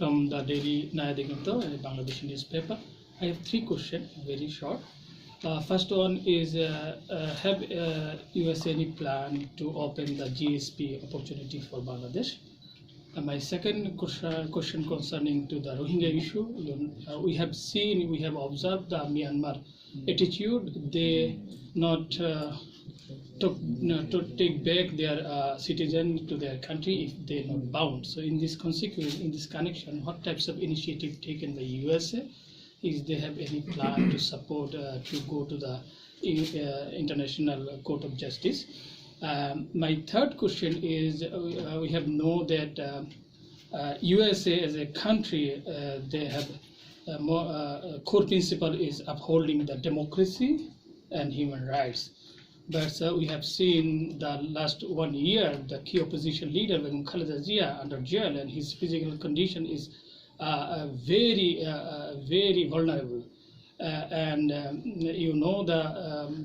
from the Daily Nayadiganta, a Bangladeshi newspaper. I have three questions, very short. First one is, have US any plan to open the GSP opportunity for Bangladesh? My second question concerning to the Rohingya issue, we have observed the Myanmar attitude. They not to take back their citizen to their country if they are not bound. So in this connection, what types of initiative taken by USA? Is they have any plan to support to go to the International Court of Justice? My third question is, we have know that USA as a country, they have core principle is upholding the democracy and human rights. But we have seen the last 1 year, the key opposition leader, Khaleda Zia, under jail, and his physical condition is very vulnerable. You know the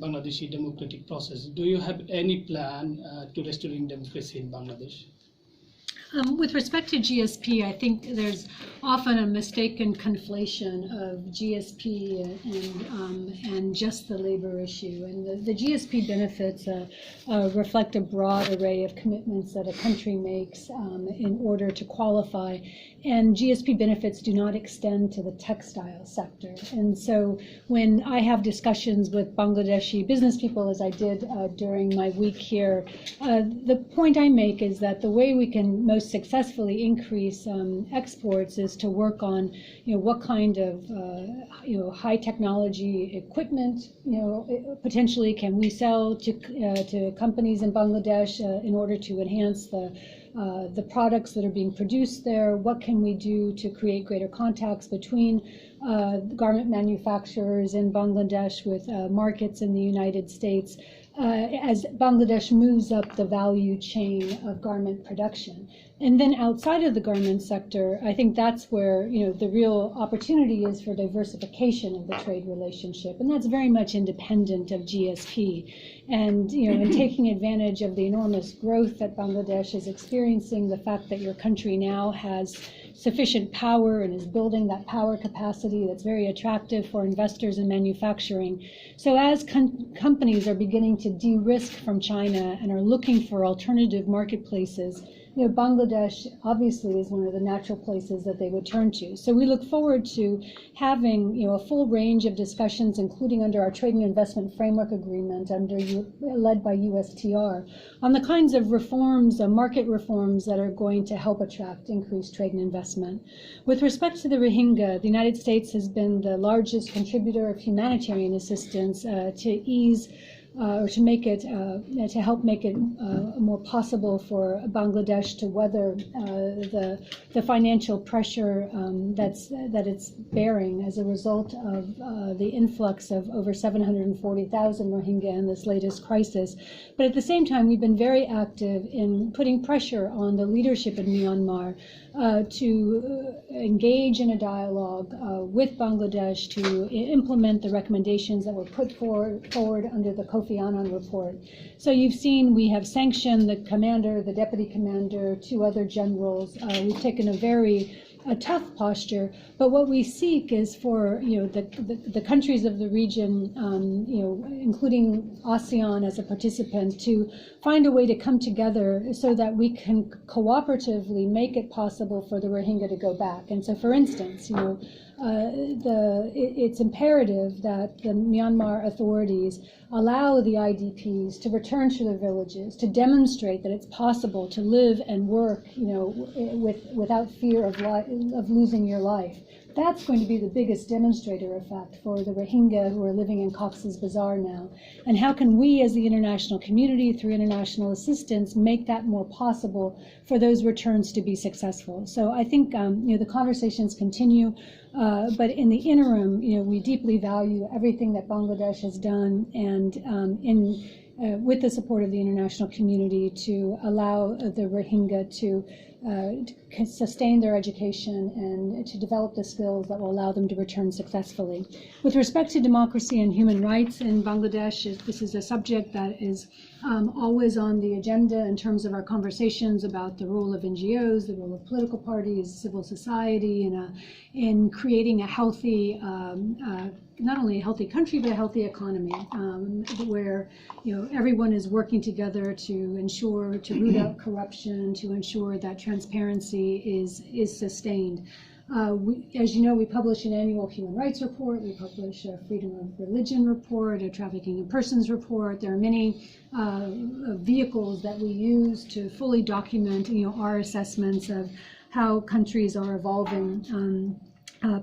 Bangladeshi democratic process. Do you have any plan to restoring democracy in Bangladesh? With respect to GSP, I think there's often a mistaken conflation of GSP and just the labor issue. And the GSP benefits reflect a broad array of commitments that a country makes in order to qualify. And GSP benefits do not extend to the textile sector. And so when I have discussions with Bangladeshi business people, as I did during my week here, the point I make is that the way we can most successfully increase exports is to work on, what kind of, high technology equipment, potentially can we sell to companies in Bangladesh in order to enhance the products that are being produced there. What can we do to create greater contacts between garment manufacturers in Bangladesh with markets in the United States as Bangladesh moves up the value chain of garment production? And then outside of the garment sector, I think that's where the real opportunity is for diversification of the trade relationship, and that's very much independent of GSP. And in taking advantage of the enormous growth that Bangladesh is experiencing, the fact that your country now has sufficient power and is building that power capacity that's very attractive for investors in manufacturing. So as companies are beginning to de-risk from China and are looking for alternative marketplaces, Bangladesh obviously is one of the natural places that they would turn to. So we look forward to having a full range of discussions, including under our Trade and Investment Framework Agreement, led by USTR, on the kinds of reforms, market reforms that are going to help attract increased trade and investment. With respect to the Rohingya, the United States has been the largest contributor of humanitarian assistance to ease or to make it, to help make it more possible for Bangladesh to weather the financial pressure that it's bearing as a result of the influx of over 740,000 Rohingya in this latest crisis. But at the same time, we've been very active in putting pressure on the leadership in Myanmar to engage in a dialogue with Bangladesh to implement the recommendations that were put forward under the Kofi Annan report. So you've seen we have sanctioned the commander, the deputy commander, 2 other generals. We've taken a tough posture, but what we seek is for the countries of the region, including ASEAN as a participant, to find a way to come together so that we can cooperatively make it possible for the Rohingya to go back. And so, for instance, it's imperative that the Myanmar authorities allow the IDPs to return to their villages, to demonstrate that it's possible to live and work, without fear of losing your life. That's going to be the biggest demonstrator effect for the Rohingya who are living in Cox's Bazar now. And how can we as the international community, through international assistance, make that more possible for those returns to be successful? So I think the conversations continue, but in the interim, we deeply value everything that Bangladesh has done, and with the support of the international community, to allow the Rohingya to can sustain their education and to develop the skills that will allow them to return successfully. With respect to democracy and human rights in Bangladesh, this is a subject that is always on the agenda in terms of our conversations about the role of NGOs, the role of political parties, civil society, in creating a healthy, not only a healthy country, but a healthy economy, where everyone is working together to root out corruption, to ensure that transparency is sustained. As you know, we publish an annual human rights report. We publish a freedom of religion report, a trafficking in persons report. There are many vehicles that we use to fully document, our assessments of how countries are evolving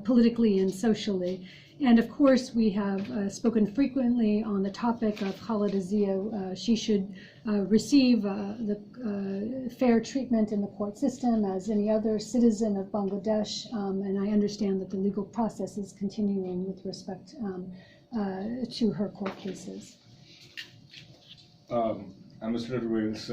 politically and socially. And of course, we have spoken frequently on the topic of Khaleda Zia. She should receive the fair treatment in the court system as any other citizen of Bangladesh. And I understand that the legal process is continuing with respect to her court cases. Ambassador Wills,